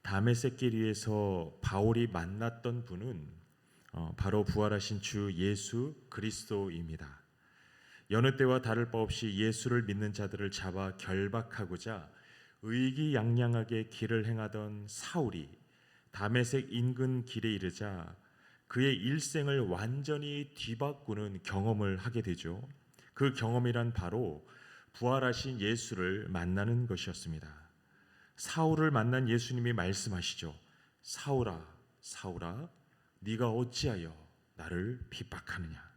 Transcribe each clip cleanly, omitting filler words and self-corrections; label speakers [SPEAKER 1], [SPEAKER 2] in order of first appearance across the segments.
[SPEAKER 1] 다메섹길 위에서 바울이 만났던 분은 바로 부활하신 주 예수 그리스도입니다. 여느 때와 다를 바 없이 예수를 믿는 자들을 잡아 결박하고자 의기양양하게 길을 행하던 사울이 다메섹 인근 길에 이르자 그의 일생을 완전히 뒤바꾸는 경험을 하게 되죠. 그 경험이란 바로 부활하신 예수를 만나는 것이었습니다. 사울을 만난 예수님이 말씀하시죠. 사울아, 사울아, 네가 어찌하여 나를 핍박하느냐.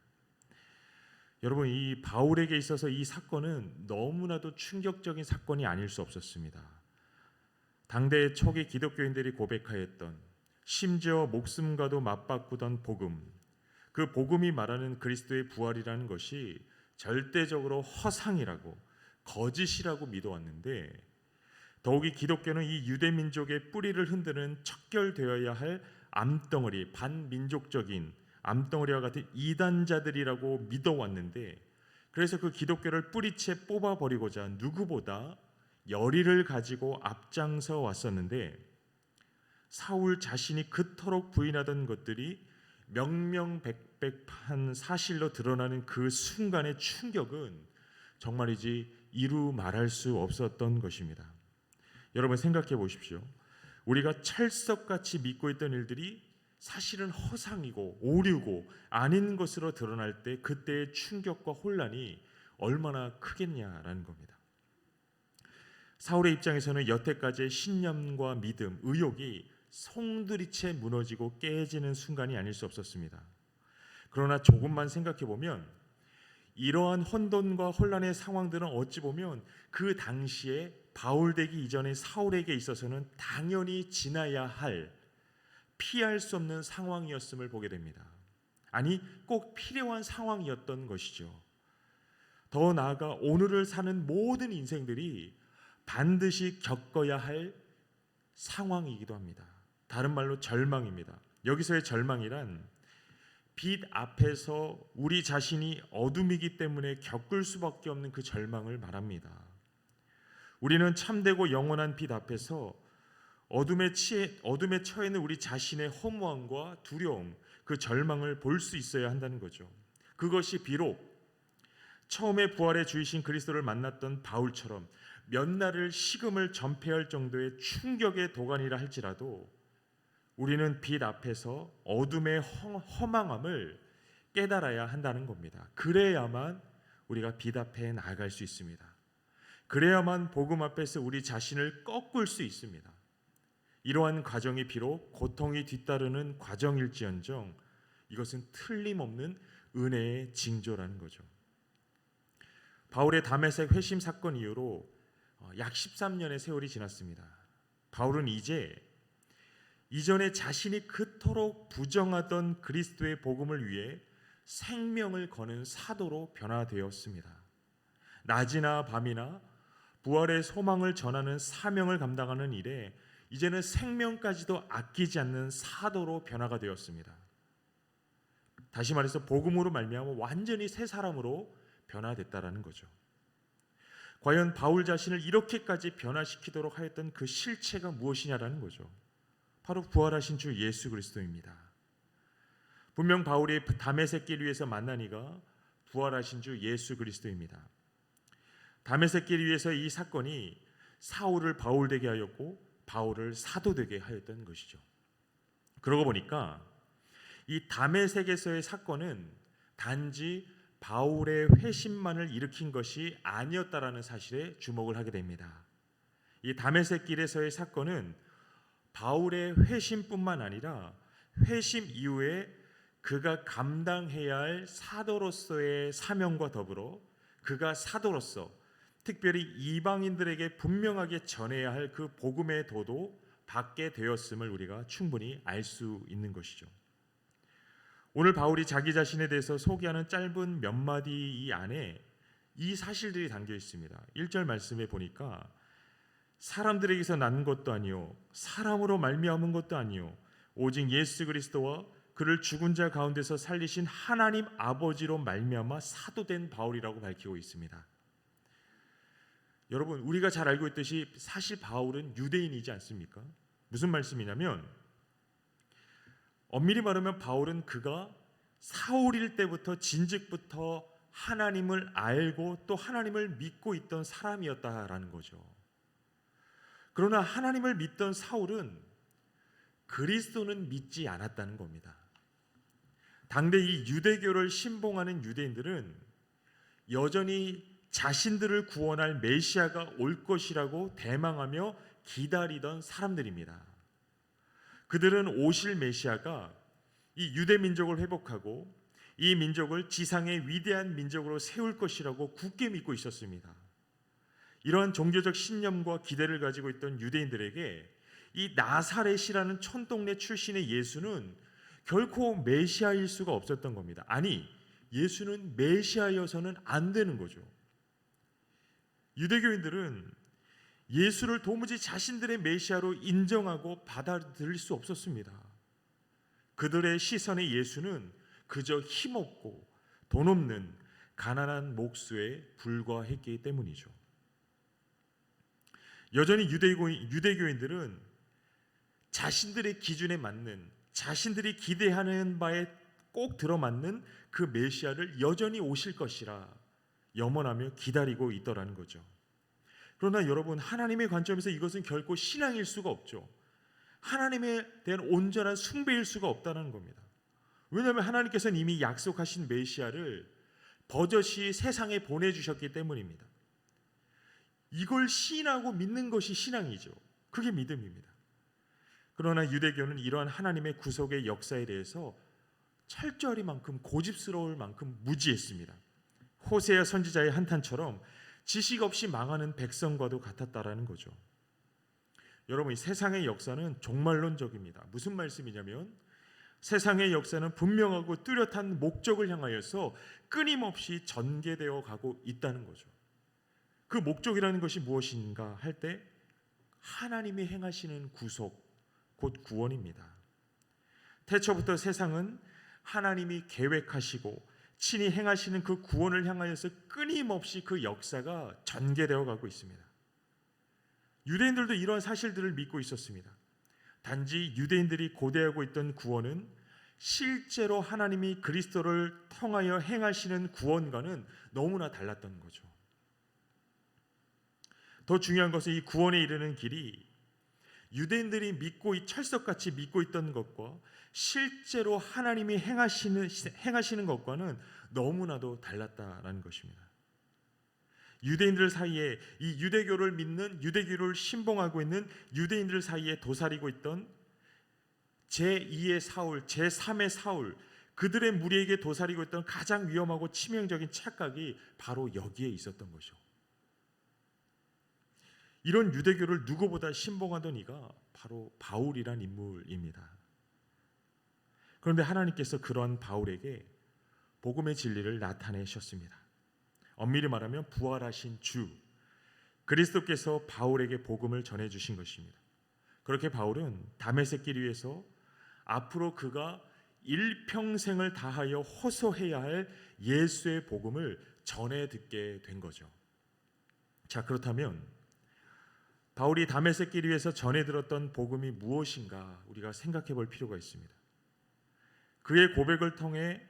[SPEAKER 1] 여러분, 이 바울에게 있어서 이 사건은 너무나도 충격적인 사건이 아닐 수 없었습니다. 당대 초기 기독교인들이 고백하였던, 심지어 목숨과도 맞바꾸던 복음, 그 복음이 말하는 그리스도의 부활이라는 것이 절대적으로 허상이라고, 거짓이라고 믿어왔는데, 더욱이 기독교는 이 유대민족의 뿌리를 흔드는 척결되어야 할 암덩어리, 반민족적인 암덩어리와 같은 이단자들이라고 믿어왔는데, 그래서 그 기독교를 뿌리채 뽑아버리고자 누구보다 열의를 가지고 앞장서 왔었는데, 사울 자신이 그토록 부인하던 것들이 명명백백한 사실로 드러나는 그 순간의 충격은 정말이지 이루 말할 수 없었던 것입니다. 여러분 생각해 보십시오. 우리가 찰석같이 믿고 있던 일들이 사실은 허상이고 오류고 아닌 것으로 드러날 때 그때의 충격과 혼란이 얼마나 크겠냐라는 겁니다. 사울의 입장에서는 여태까지의 신념과 믿음, 의욕이 송두리째 무너지고 깨지는 순간이 아닐 수 없었습니다. 그러나 조금만 생각해 보면 이러한 혼돈과 혼란의 상황들은 어찌 보면 그 당시에 바울 되기 이전의 사울에게 있어서는 당연히 지나야 할, 피할 수 없는 상황이었음을 보게 됩니다. 아니, 꼭 필요한 상황이었던 것이죠. 더 나아가 오늘을 사는 모든 인생들이 반드시 겪어야 할 상황이기도 합니다. 다른 말로 절망입니다. 여기서의 절망이란 빛 앞에서 우리 자신이 어둠이기 때문에 겪을 수밖에 없는 그 절망을 말합니다. 우리는 참되고 영원한 빛 앞에서 어둠에 처해 있는 우리 자신의 허무함과 두려움, 그 절망을 볼 수 있어야 한다는 거죠. 그것이 비록 처음에 부활의 주이신 그리스도를 만났던 바울처럼 몇 날을 식음을 전폐할 정도의 충격의 도가니라 할지라도 우리는 빛 앞에서 어둠의 허망함을 깨달아야 한다는 겁니다. 그래야만 우리가 빛 앞에 나아갈 수 있습니다. 그래야만 복음 앞에서 우리 자신을 꺾을 수 있습니다. 이러한 과정이 비록 고통이 뒤따르는 과정일지언정 이것은 틀림없는 은혜의 징조라는 거죠. 바울의 다메섹 회심 사건 이후로 약 13년의 세월이 지났습니다. 바울은 이제 이전에 자신이 그토록 부정하던 그리스도의 복음을 위해 생명을 거는 사도로 변화되었습니다. 낮이나 밤이나 부활의 소망을 전하는 사명을 감당하는 일에 이제는 생명까지도 아끼지 않는 사도로 변화가 되었습니다. 다시 말해서 복음으로 말미암아 완전히 새 사람으로 변화됐다라는 거죠. 과연 바울 자신을 이렇게까지 변화시키도록 하였던 그 실체가 무엇이냐라는 거죠. 바로 부활하신 주 예수 그리스도입니다. 분명 바울이 다메섹 길 위에서 만난 이가 부활하신 주 예수 그리스도입니다. 다메섹 길 위에서 이 사건이 사울을 바울 되게 하였고 바울을 사도 되게 하였던 것이죠. 그러고 보니까 이 다메섹에서의 사건은 단지 바울의 회심만을 일으킨 것이 아니었다라는 사실에 주목을 하게 됩니다. 이 다메섹 길에서의 사건은 바울의 회심뿐만 아니라 회심 이후에 그가 감당해야 할 사도로서의 사명과 더불어 그가 사도로서 특별히 이방인들에게 분명하게 전해야 할 그 복음의 도도 받게 되었음을 우리가 충분히 알 수 있는 것이죠. 오늘 바울이 자기 자신에 대해서 소개하는 짧은 몇 마디 이 안에 이 사실들이 담겨 있습니다. 1절 말씀에 보니까 사람들에게서 난 것도 아니요 사람으로 말미암은 것도 아니요 오직 예수 그리스도와 그를 죽은 자 가운데서 살리신 하나님 아버지로 말미암아 사도된 바울이라고 밝히고 있습니다. 여러분, 우리가 잘 알고 있듯이 사실 바울은 유대인이지 않습니까? 무슨 말씀이냐면, 엄밀히 말하면 바울은 그가 사울일 때부터 진즉부터 하나님을 알고 또 하나님을 믿고 있던 사람이었다라는 거죠. 그러나 하나님을 믿던 사울은 그리스도는 믿지 않았다는 겁니다. 당대 이 유대교를 신봉하는 유대인들은 여전히 자신들을 구원할 메시아가 올 것이라고 대망하며 기다리던 사람들입니다. 그들은 오실 메시아가 이 유대 민족을 회복하고 이 민족을 지상의 위대한 민족으로 세울 것이라고 굳게 믿고 있었습니다. 이러한 종교적 신념과 기대를 가지고 있던 유대인들에게 이 나사렛이라는 촌동네 출신의 예수는 결코 메시아일 수가 없었던 겁니다. 아니, 예수는 메시아여서는 안 되는 거죠. 유대교인들은 예수를 도무지 자신들의 메시아로 인정하고 받아들일 수 없었습니다. 그들의 시선에 예수는 그저 힘없고 돈 없는 가난한 목수에 불과했기 때문이죠. 여전히 유대교인들은 자신들의 기준에 맞는, 자신들이 기대하는 바에 꼭 들어맞는 그 메시아를 여전히 오실 것이라 염원하며 기다리고 있더라는 거죠. 그러나 여러분, 하나님의 관점에서 이것은 결코 신앙일 수가 없죠. 하나님에 대한 온전한 숭배일 수가 없다는 겁니다. 왜냐하면 하나님께서는 이미 약속하신 메시아를 버젓이 세상에 보내주셨기 때문입니다. 이걸 시인하고 믿는 것이 신앙이죠. 그게 믿음입니다. 그러나 유대교는 이러한 하나님의 구속의 역사에 대해서 철저히만큼 고집스러울 만큼 무지했습니다. 호세아 선지자의 한탄처럼 지식 없이 망하는 백성과도 같았다라는 거죠. 여러분, 이 세상의 역사는 종말론적입니다. 무슨 말씀이냐면 세상의 역사는 분명하고 뚜렷한 목적을 향하여서 끊임없이 전개되어 가고 있다는 거죠. 그 목적이라는 것이 무엇인가 할 때 하나님이 행하시는 구속, 곧 구원입니다. 태초부터 세상은 하나님이 계획하시고 친히 행하시는 그 구원을 향하여서 끊임없이 그 역사가 전개되어 가고 있습니다. 유대인들도 이러한 사실들을 믿고 있었습니다. 단지 유대인들이 고대하고 있던 구원은 실제로 하나님이 그리스도를 통하여 행하시는 구원과는 너무나 달랐던 거죠. 더 중요한 것은 이 구원에 이르는 길이 유대인들이 철석같이 믿고 있던 것과 실제로 하나님이 행하시는 것과는 너무나도 달랐다라는 것입니다. 유대인들 사이에 이 유대교를 믿는, 유대교를 신봉하고 있는 유대인들 사이에 도사리고 있던 제2의 사울, 제3의 사울, 그들의 무리에게 도사리고 있던 가장 위험하고 치명적인 착각이 바로 여기에 있었던 거죠. 이런 유대교를 누구보다 신봉하던 이가 바로 바울이란 인물입니다. 그런데 하나님께서 그런 바울에게 복음의 진리를 나타내셨습니다. 엄밀히 말하면 부활하신 주 그리스도께서 바울에게 복음을 전해주신 것입니다. 그렇게 바울은 다메섹 길 위에서 앞으로 그가 일평생을 다하여 호소해야 할 예수의 복음을 전해 듣게 된 거죠. 자, 그렇다면 바울이 다메섹 길 위에서 전해 들었던 복음이 무엇인가 우리가 생각해 볼 필요가 있습니다. 그의 고백을 통해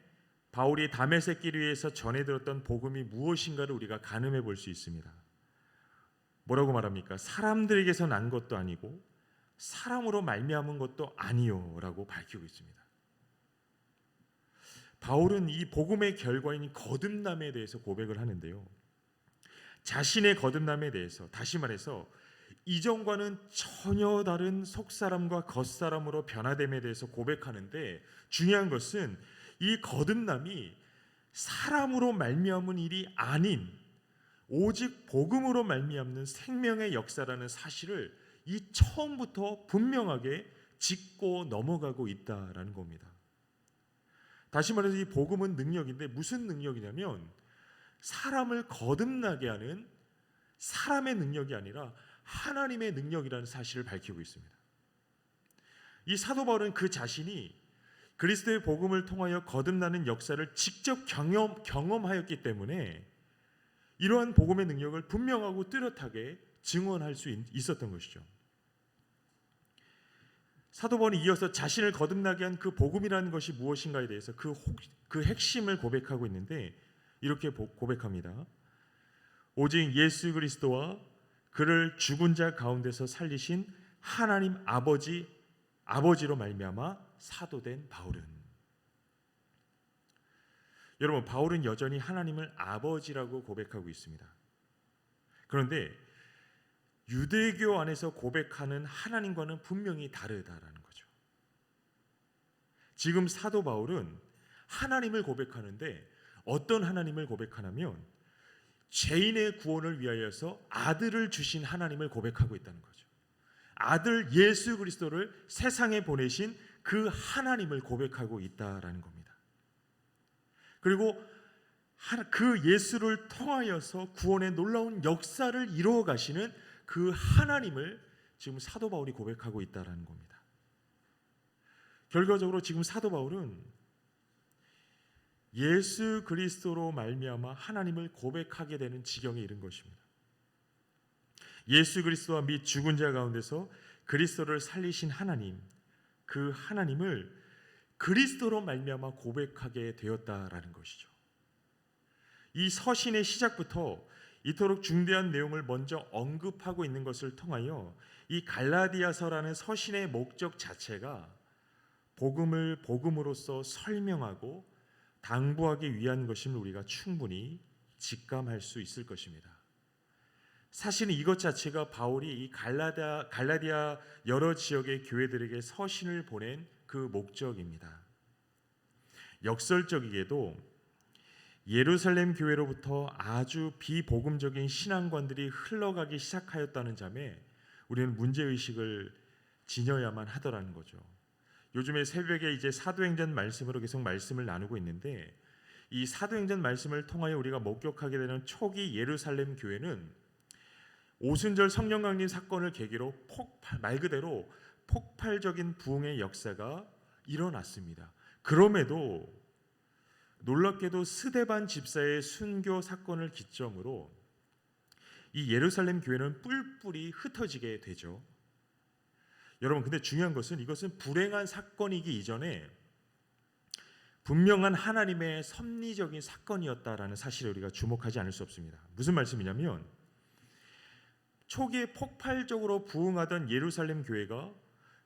[SPEAKER 1] 바울이 다메섹 길 위에서 전해 들었던 복음이 무엇인가를 우리가 가늠해 볼 수 있습니다. 뭐라고 말합니까? 사람들에게서 난 것도 아니고 사람으로 말미암은 것도 아니요라고 밝히고 있습니다. 바울은 이 복음의 결과인 거듭남에 대해서 고백을 하는데요. 자신의 거듭남에 대해서, 다시 말해서 이전과는 전혀 다른 속사람과 겉사람으로 변화됨에 대해서 고백하는데, 중요한 것은 이 거듭남이 사람으로 말미암은 일이 아닌 오직 복음으로 말미암는 생명의 역사라는 사실을 이 처음부터 분명하게 짚고 넘어가고 있다라는 겁니다. 다시 말해서 이 복음은 능력인데 무슨 능력이냐면 사람을 거듭나게 하는 사람의 능력이 아니라 하나님의 능력이라는 사실을 밝히고 있습니다. 이 사도 바울은 그 자신이 그리스도의 복음을 통하여 거듭나는 역사를 직접 경험하였기 때문에 이러한 복음의 능력을 분명하고 뚜렷하게 증언할 수 있었던 것이죠. 사도 바울이 이어서 자신을 거듭나게 한 그 복음이라는 것이 무엇인가에 대해서 그 핵심을 고백하고 있는데 이렇게 고백합니다. 오직 예수 그리스도와 그를 죽은 자 가운데서 살리신 하나님 아버지로 말미암아 사도된 바울은. 여러분, 바울은 여전히 하나님을 아버지라고 고백하고 있습니다. 그런데 유대교 안에서 고백하는 하나님과는 분명히 다르다라는 거죠. 지금 사도 바울은 하나님을 고백하는데 어떤 하나님을 고백하냐면 죄인의 구원을 위하여서 아들을 주신 하나님을 고백하고 있다는 거죠. 아들 예수 그리스도를 세상에 보내신 그 하나님을 고백하고 있다라는 겁니다. 그리고 그 예수를 통하여서 구원의 놀라운 역사를 이루어 가시는 그 하나님을 지금 사도 바울이 고백하고 있다라는 겁니다. 결과적으로 지금 사도 바울은 예수 그리스도로 말미암아 하나님을 고백하게 되는 지경에 이른 것입니다. 예수 그리스도와 및 죽은 자 가운데서 그리스도를 살리신 하나님, 그 하나님을 그리스도로 말미암아 고백하게 되었다라는 것이죠. 이 서신의 시작부터 이토록 중대한 내용을 먼저 언급하고 있는 것을 통하여 이 갈라디아서라는 서신의 목적 자체가 복음을 복음으로써 설명하고 당부하기 위한 것임을 우리가 충분히 직감할 수 있을 것입니다. 사실은 이것 자체가 바울이 이 갈라디아 여러 지역의 교회들에게 서신을 보낸 그 목적입니다. 역설적이게도 예루살렘 교회로부터 아주 비복음적인 신앙관들이 흘러가기 시작하였다는 점에 우리는 문제의식을 지녀야만 하더라는 거죠. 요즘에 새벽에 이제 사도행전 말씀으로 계속 말씀을 나누고 있는데 이 사도행전 말씀을 통하여 우리가 목격하게 되는 초기 예루살렘 교회는 오순절 성령 강림 사건을 계기로 말 그대로 폭발적인 부흥의 역사가 일어났습니다. 그럼에도 놀랍게도 스데반 집사의 순교 사건을 기점으로 이 예루살렘 교회는 뿔뿔이 흩어지게 되죠. 여러분, 근데 중요한 것은 이것은 불행한 사건이기 이전에 분명한 하나님의 섭리적인 사건이었다라는 사실에 우리가 주목하지 않을 수 없습니다. 무슨 말씀이냐면 초기에 폭발적으로 부흥하던 예루살렘 교회가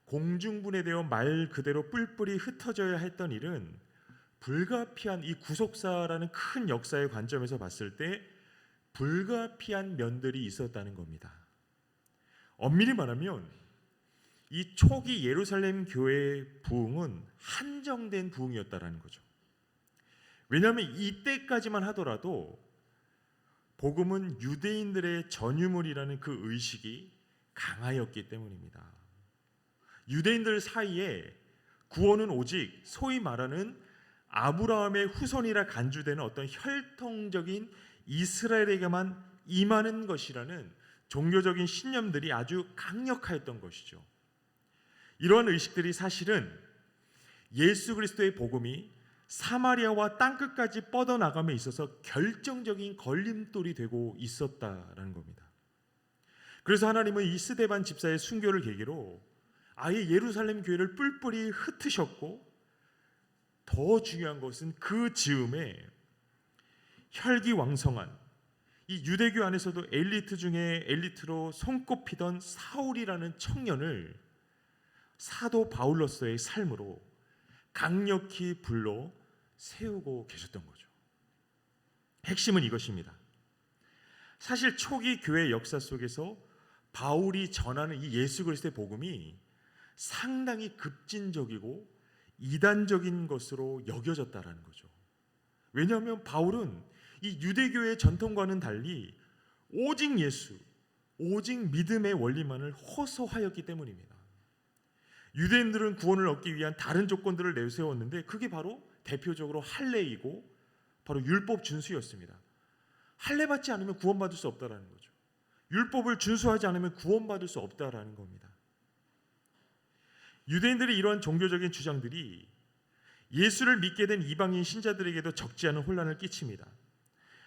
[SPEAKER 1] 공중분해되어 말 그대로 뿔뿔이 흩어져야 했던 일은 불가피한 이 구속사라는 큰 역사의 관점에서 봤을 때 불가피한 면들이 있었다는 겁니다. 엄밀히 말하면 이 초기 예루살렘 교회의 부흥은 한정된 부흥이었다라는 거죠. 왜냐하면 이때까지만 하더라도 복음은 유대인들의 전유물이라는 그 의식이 강하였기 때문입니다. 유대인들 사이에 구원은 오직 소위 말하는 아브라함의 후손이라 간주되는 어떤 혈통적인 이스라엘에게만 임하는 것이라는 종교적인 신념들이 아주 강력하였던 것이죠. 이러한 의식들이 사실은 예수 그리스도의 복음이 사마리아와 땅끝까지 뻗어나감에 있어서 결정적인 걸림돌이 되고 있었다라는 겁니다. 그래서 하나님은 이 스데반 집사의 순교를 계기로 아예 예루살렘 교회를 뿔뿔이 흩으셨고, 더 중요한 것은 그 즈음에 혈기왕성한 이 유대교 안에서도 엘리트 중에 엘리트로 손꼽히던 사울이라는 청년을 사도 바울로서의 삶으로 강력히 불러 세우고 계셨던 거죠. 핵심은 이것입니다. 사실 초기 교회 역사 속에서 바울이 전하는 이 예수 그리스도의 복음이 상당히 급진적이고 이단적인 것으로 여겨졌다라는 거죠. 왜냐하면 바울은 이 유대교의 전통과는 달리 오직 예수, 오직 믿음의 원리만을 호소하였기 때문입니다. 유대인들은 구원을 얻기 위한 다른 조건들을 내세웠는데 그게 바로 대표적으로 할례이고 바로 율법 준수였습니다. 할례 받지 않으면 구원받을 수 없다라는 거죠. 율법을 준수하지 않으면 구원받을 수 없다라는 겁니다. 유대인들의 이러한 종교적인 주장들이 예수를 믿게 된 이방인 신자들에게도 적지 않은 혼란을 끼칩니다.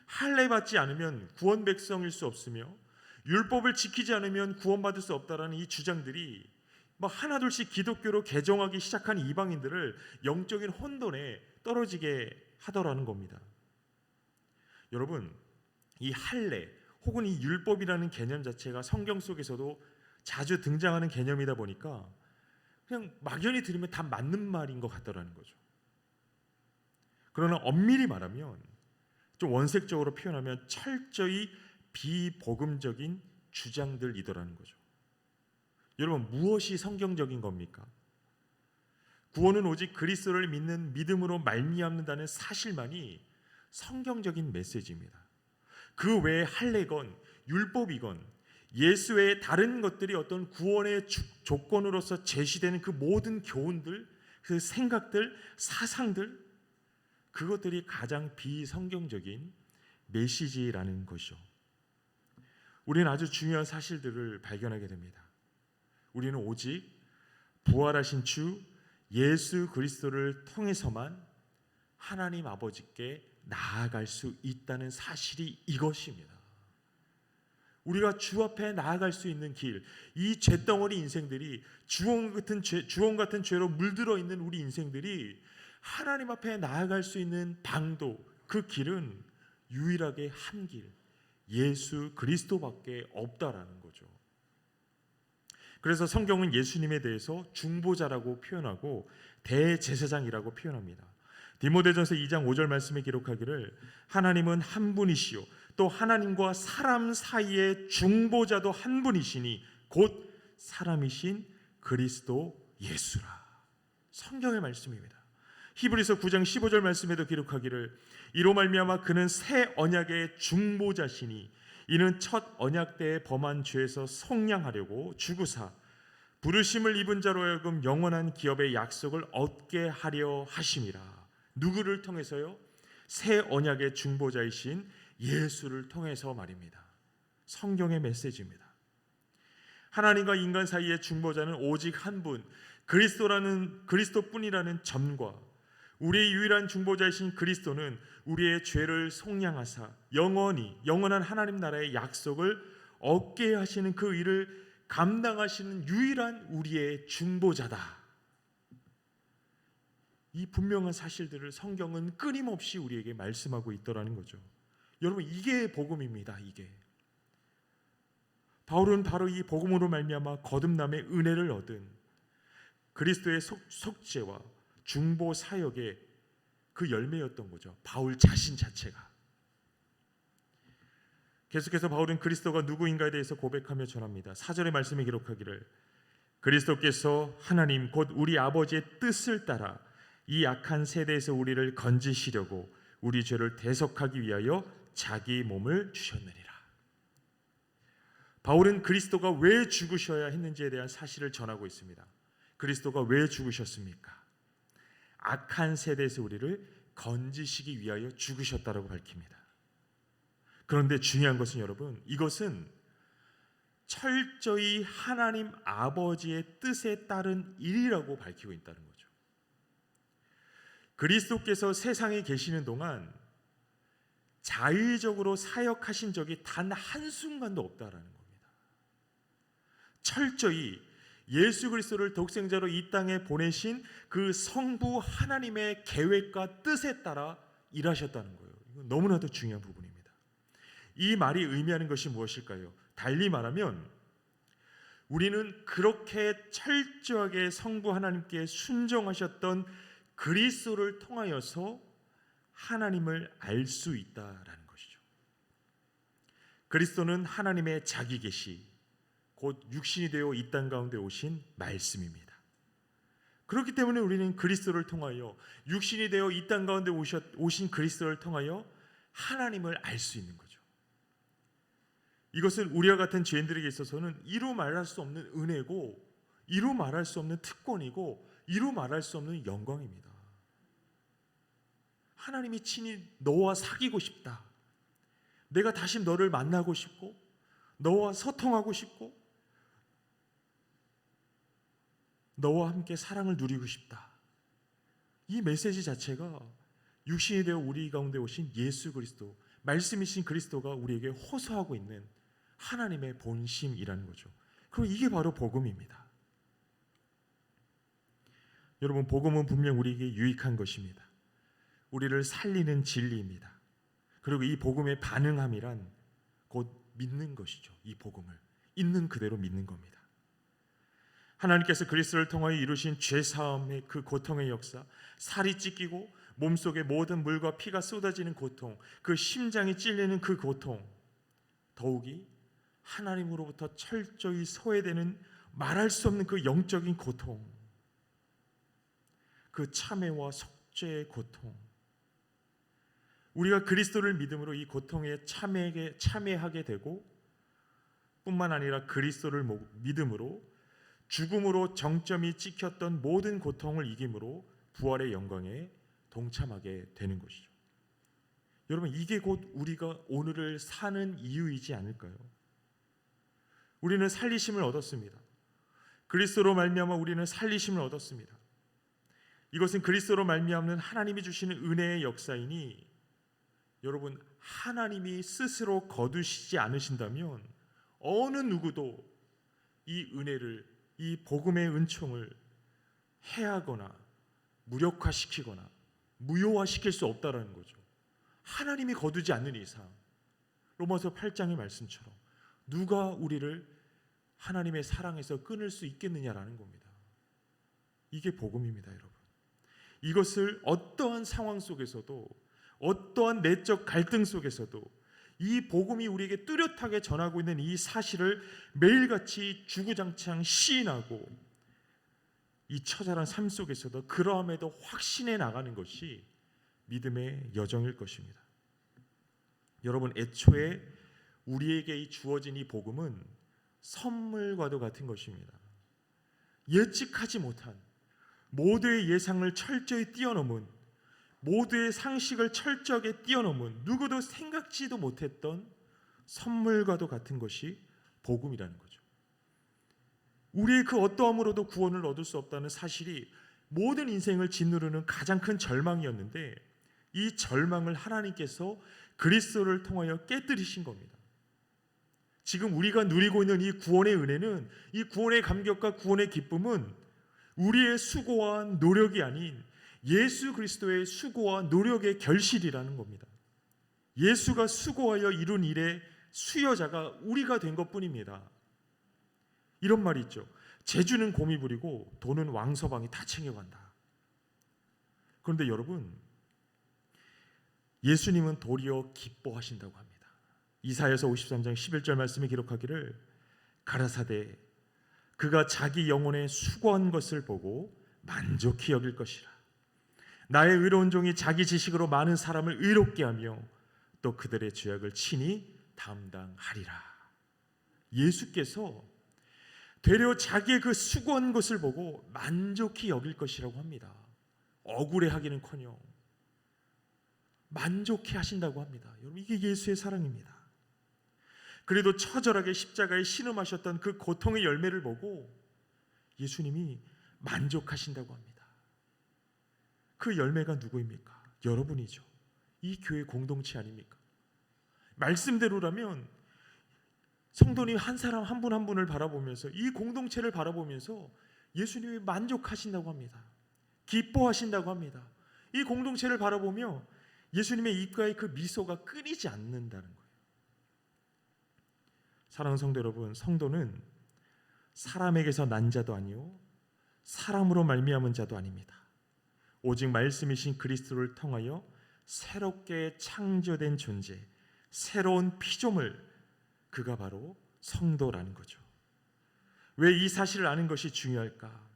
[SPEAKER 1] 할례 받지 않으면 구원 백성일 수 없으며 율법을 지키지 않으면 구원받을 수 없다라는 이 주장들이 하나둘씩 기독교로 개종하기 시작한 이방인들을 영적인 혼돈에 떨어지게 하더라는 겁니다. 여러분, 이 할례 혹은 이 율법이라는 개념 자체가 성경 속에서도 자주 등장하는 개념이다 보니까 그냥 막연히 들으면 다 맞는 말인 것 같더라는 거죠. 그러나 엄밀히 말하면, 좀 원색적으로 표현하면 철저히 비복음적인 주장들이더라는 거죠. 여러분, 무엇이 성경적인 겁니까? 구원은 오직 그리스도를 믿는 믿음으로 말미암는다는 사실만이 성경적인 메시지입니다. 그 외에 할례건 율법이건 예수 외의 다른 것들이 어떤 구원의 조건으로서 제시되는 그 모든 교훈들, 그 생각들, 사상들, 그것들이 가장 비성경적인 메시지라는 것이죠. 우리는 아주 중요한 사실들을 발견하게 됩니다. 우리는 오직 부활하신 주 예수 그리스도를 통해서만 하나님 아버지께 나아갈 수 있다는 사실이 이것입니다. 우리가 주 앞에 나아갈 수 있는 길, 이 죄덩어리 인생들이 주홍 같은 죄로 물들어 있는 우리 인생들이 하나님 앞에 나아갈 수 있는 방도, 그 길은 유일하게 한 길, 예수 그리스도밖에 없다라는 거죠. 그래서 성경은 예수님에 대해서 중보자라고 표현하고 대제사장이라고 표현합니다. 디모데전서 2장 5절 말씀에 기록하기를 하나님은 한 분이시요 또 하나님과 사람 사이의 중보자도 한 분이시니 곧 사람이신 그리스도 예수라. 성경의 말씀입니다. 히브리서 9장 15절 말씀에도 기록하기를 이로 말미암아 그는 새 언약의 중보자시니 이는 첫 언약 때에 범한 죄에서 속량하려고 죽으사 부르심을 입은 자로 하여금 영원한 기업의 약속을 얻게 하려 하심이라. 누구를 통해서요? 새 언약의 중보자이신 예수를 통해서 말입니다. 성경의 메시지입니다. 하나님과 인간 사이의 중보자는 오직 한 분, 그리스도뿐이라는 점과 우리의 유일한 중보자이신 그리스도는 우리의 죄를 속량하사 영원한 하나님 나라의 약속을 얻게 하시는 그 일을 감당하시는 유일한 우리의 중보자다. 이 분명한 사실들을 성경은 끊임없이 우리에게 말씀하고 있더라는 거죠. 여러분, 이게 복음입니다. 이게 바울은 바로 이 복음으로 말미암아 거듭남의 은혜를 얻은 그리스도의 속죄와 중보 사역의 그 열매였던 거죠. 바울 자신 자체가. 계속해서 바울은 그리스도가 누구인가에 대해서 고백하며 전합니다. 4절의 말씀에 기록하기를 그리스도께서 하나님 곧 우리 아버지의 뜻을 따라 이 악한 세대에서 우리를 건지시려고 우리 죄를 대속하기 위하여 자기 몸을 주셨느니라. 바울은 그리스도가 왜 죽으셔야 했는지에 대한 사실을 전하고 있습니다. 그리스도가 왜 죽으셨습니까? 악한 세대에서 우리를 건지시기 위하여 죽으셨다라고 밝힙니다. 그런데 중요한 것은 여러분, 이것은 철저히 하나님 아버지의 뜻에 따른 일이라고 밝히고 있다는 거죠. 그리스도께서 세상에 계시는 동안 자의적으로 사역하신 적이 단 한순간도 없다라는 겁니다. 철저히 예수 그리스도를 독생자로 이 땅에 보내신 그 성부 하나님의 계획과 뜻에 따라 일하셨다는 거예요. 이건 너무나도 중요한 부분입니다. 이 말이 의미하는 것이 무엇일까요? 달리 말하면 우리는 그렇게 철저하게 성부 하나님께 순종하셨던 그리스도를 통하여서 하나님을 알 수 있다라는 것이죠. 그리스도는 하나님의 자기 계시, 곧 육신이 되어 이 땅 가운데 오신 말씀입니다. 그렇기 때문에 우리는 그리스도를 통하여 육신이 되어 이 땅 가운데 오신 그리스도를 통하여 하나님을 알 수 있는 거죠. 이것은 우리와 같은 죄인들에게 있어서는 이루 말할 수 없는 은혜고 이루 말할 수 없는 특권이고 이루 말할 수 없는 영광입니다. 하나님이 친히 너와 사귀고 싶다. 내가 다시 너를 만나고 싶고 너와 소통하고 싶고 너와 함께 사랑을 누리고 싶다. 이 메시지 자체가 육신이 되어 우리 가운데 오신 예수 그리스도, 말씀이신 그리스도가 우리에게 호소하고 있는 하나님의 본심이라는 거죠. 그럼 이게 바로 복음입니다. 여러분, 복음은 분명 우리에게 유익한 것입니다. 우리를 살리는 진리입니다. 그리고 이 복음에 반응함이란 곧 믿는 것이죠. 이 복음을 있는 그대로 믿는 겁니다. 하나님께서 그리스도를 통하여 이루신 죄사함의 그 고통의 역사, 살이 찢기고 몸속에 모든 물과 피가 쏟아지는 고통, 그 심장이 찔리는 그 고통, 더욱이 하나님으로부터 철저히 소외되는 말할 수 없는 그 영적인 고통, 그 참회와 속죄의 고통, 우리가 그리스도를 믿음으로 이 고통에 참회하게 되고 뿐만 아니라 그리스도를 믿음으로 죽음으로 정점이 찍혔던 모든 고통을 이김으로 부활의 영광에 동참하게 되는 것이죠. 여러분, 이게 곧 우리가 오늘을 사는 이유이지 않을까요? 우리는 살리심을 얻었습니다. 그리스도로 말미암아 우리는 살리심을 얻었습니다. 이것은 그리스도로 말미암는 하나님이 주시는 은혜의 역사이니, 여러분, 하나님이 스스로 거두시지 않으신다면 어느 누구도 이 은혜를, 이 복음의 은총을 해하거나 무력화시키거나 무효화시킬 수 없다라는 거죠. 하나님이 거두지 않는 이상, 로마서 8장의 말씀처럼 누가 우리를 하나님의 사랑에서 끊을 수 있겠느냐라는 겁니다. 이게 복음입니다, 여러분. 이것을 어떠한 상황 속에서도, 어떠한 내적 갈등 속에서도 이 복음이 우리에게 뚜렷하게 전하고 있는 이 사실을 매일같이 주구장창 시인하고 이 처절한 삶 속에서도 그러함에도 확신해 나가는 것이 믿음의 여정일 것입니다. 여러분, 애초에 우리에게 주어진 이 복음은 선물과도 같은 것입니다. 예측하지 못한, 모두의 예상을 철저히 뛰어넘은, 모두의 상식을 철저하게 뛰어넘은, 누구도 생각지도 못했던 선물과도 같은 것이 복음이라는 거죠. 우리의 그 어떠함으로도 구원을 얻을 수 없다는 사실이 모든 인생을 짓누르는 가장 큰 절망이었는데, 이 절망을 하나님께서 그리스도를 통하여 깨뜨리신 겁니다. 지금 우리가 누리고 있는 이 구원의 은혜는, 이 구원의 감격과 구원의 기쁨은 우리의 수고와 노력이 아닌 예수 그리스도의 수고와 노력의 결실이라는 겁니다. 예수가 수고하여 이룬 일의 수여자가 우리가 된 것뿐입니다. 이런 말이 있죠. 재주는 곰이 부리고 돈은 왕서방이 다 챙겨간다. 그런데 여러분, 예수님은 도리어 기뻐하신다고 합니다. 이사야서 53장 11절 말씀에 기록하기를, 가라사대 그가 자기 영혼에 수고한 것을 보고 만족히 여길 것이라. 나의 의로운 종이 자기 지식으로 많은 사람을 의롭게 하며 또 그들의 죄악을 친히 담당하리라. 예수께서 되려 자기의 그 수고한 것을 보고 만족히 여길 것이라고 합니다. 억울해하기는커녕 만족해 하신다고 합니다. 여러분, 이게 예수의 사랑입니다. 그래도 처절하게 십자가에 신음하셨던 그 고통의 열매를 보고 예수님이 만족하신다고 합니다. 그 열매가 누구입니까? 여러분이죠. 이 교회 공동체 아닙니까? 말씀대로라면 성도님 한 사람 한 분 한 분을 바라보면서, 이 공동체를 바라보면서 예수님이 만족하신다고 합니다. 기뻐하신다고 합니다. 이 공동체를 바라보며 예수님의 입가에 그 미소가 끊이지 않는다는 거예요. 사랑하는 성도 여러분, 성도는 사람에게서 난 자도 아니요 사람으로 말미암은 자도 아닙니다. 오직 말씀이신 그리스도를 통하여 새롭게 창조된 존재, 새로운 피조물, 그가 바로 성도라는 거죠. 왜 이 사실을 아는 것이 중요할까?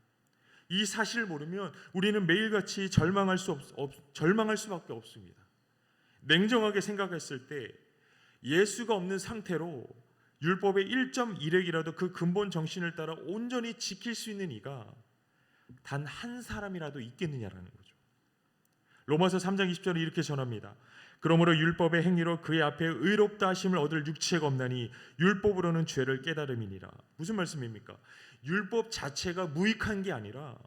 [SPEAKER 1] 이 사실을 모르면 우리는 매일같이 절망할 수밖에 없습니다. 냉정하게 생각했을 때 예수가 없는 상태로 율법의 1.1획이라도 그 근본 정신을 따라 온전히 지킬 수 있는 이가 단 한 사람이라도 있겠느냐라는 거죠. 로마서 3장 20절에 이렇게 전합니다. 그러므로 율법의 행위로 그의 앞에 의롭다 하심을 얻을 육체가 없나니 율법으로는 죄를 깨달음이니라. 무슨 말씀입니까? 율법 자체가 무익한 게 아니라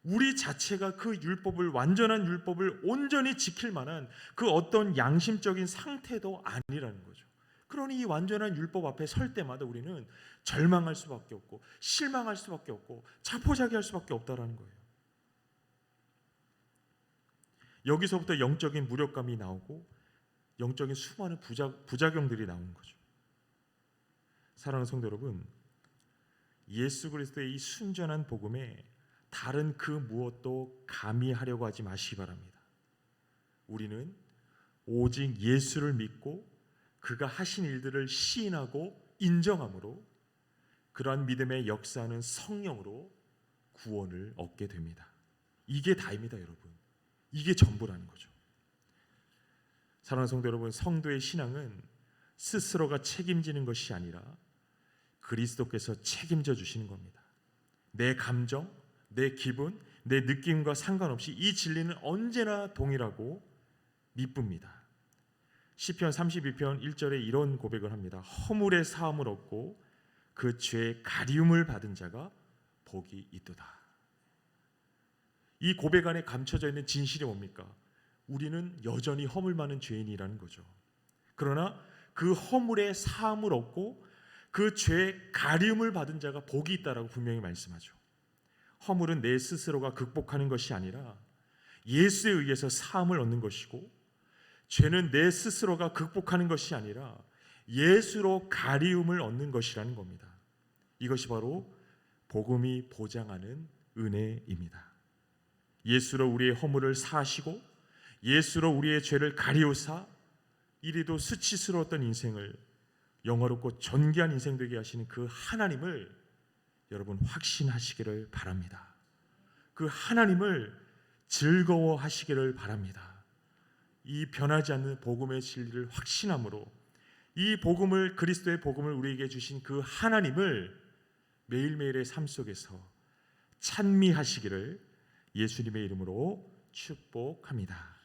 [SPEAKER 1] 우리 자체가 그 율법을, 완전한 율법을 온전히 지킬 만한 그 어떤 양심적인 상태도 아니라는 거죠. 그러니 이 완전한 율법 앞에 설 때마다 우리는 절망할 수밖에 없고 실망할 수밖에 없고 자포자기할 수밖에 없다라는 거예요. 여기서부터 영적인 무력감이 나오고 영적인 수많은 부작용들이 나오는 거죠. 사랑하는 성도 여러분, 예수 그리스도의 이 순전한 복음에 다른 그 무엇도 가미하려고 하지 마시기 바랍니다. 우리는 오직 예수를 믿고 그가 하신 일들을 시인하고 인정함으로 그러한 믿음의 역사하는 성령으로 구원을 얻게 됩니다. 이게 다입니다, 여러분. 이게 전부라는 거죠. 사랑하는 성도 여러분, 성도의 신앙은 스스로가 책임지는 것이 아니라 그리스도께서 책임져 주시는 겁니다. 내 감정, 내 기분, 내 느낌과 상관없이 이 진리는 언제나 동일하고 미쁩니다. 시편 32편 1절에 이런 고백을 합니다. 허물의 사함을 얻고 그 죄의 가리움을 받은 자가 복이 있도다. 이 고백 안에 감춰져 있는 진실이 뭡니까? 우리는 여전히 허물 많은 죄인이라는 거죠. 그러나 그 허물의 사함을 얻고 그 죄의 가리움을 받은 자가 복이 있다라고 분명히 말씀하죠. 허물은 내 스스로가 극복하는 것이 아니라 예수에 의해서 사함을 얻는 것이고, 죄는 내 스스로가 극복하는 것이 아니라 예수로 가리움을 얻는 것이라는 겁니다. 이것이 바로 복음이 보장하는 은혜입니다. 예수로 우리의 허물을 사하시고 예수로 우리의 죄를 가리우사 이리도 수치스러웠던 인생을 영화롭고 존귀한 인생 되게 하시는 그 하나님을 여러분 확신하시기를 바랍니다. 그 하나님을 즐거워하시기를 바랍니다. 이 변하지 않는 복음의 진리를 확신함으로 이 복음을, 그리스도의 복음을 우리에게 주신 그 하나님을 매일매일의 삶 속에서 찬미하시기를 예수님의 이름으로 축복합니다.